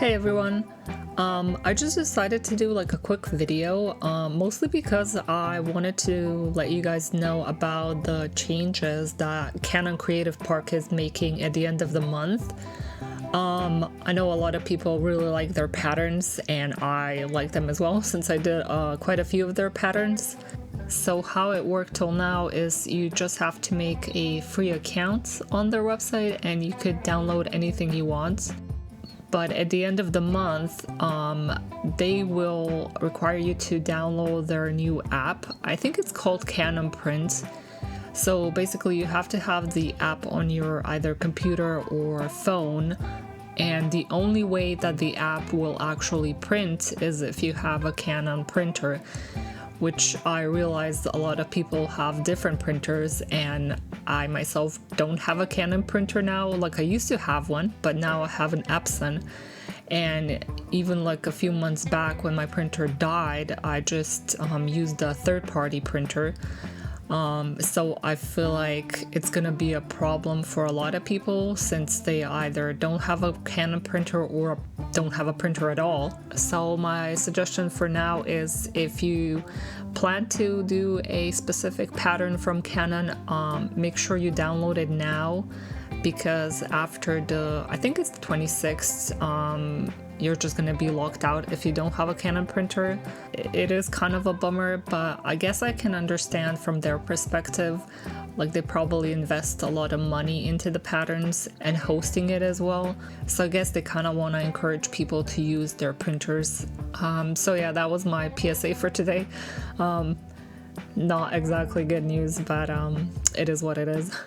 Hey everyone, I just decided to do like a quick video, mostly because I wanted to let you guys know about the changes that Canon Creative Park is making at the end of the month. I know a lot of people really like their patterns, and I like them as well since I did quite a few of their patterns. So how it worked till now is you just have to make a free account on their website and you could download anything you want. But at the end of the month, they will require you to download their new app. I think it's called Canon Print. So basically you have to have the app on your either computer or phone. And the only way that the app will actually print is if you have a Canon printer, which I realized a lot of people have different printers, and I myself don't have a Canon printer now. Like I used to have one, but now I have an Epson. And even like a few months back when my printer died, I just used a third-party printer. So I feel like it's gonna be a problem for a lot of people since they either don't have a Canon printer or don't have a printer at all. So my suggestion for now is if you plan to do a specific pattern from Canon, make sure you download it now, because after I think it's the 26th, you're just gonna be locked out if you don't have a Canon printer. It is kind of a bummer, but I guess I can understand from their perspective. Like they probably invest a lot of money into the patterns and hosting it as well. So I guess they kind of want to encourage people to use their printers. So yeah, that was my PSA for today. Not exactly good news, but it is what it is.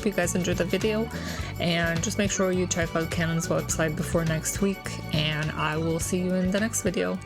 you guys enjoyed the video, and just make sure you check out Canon's website before next week, and I will see you in the next video.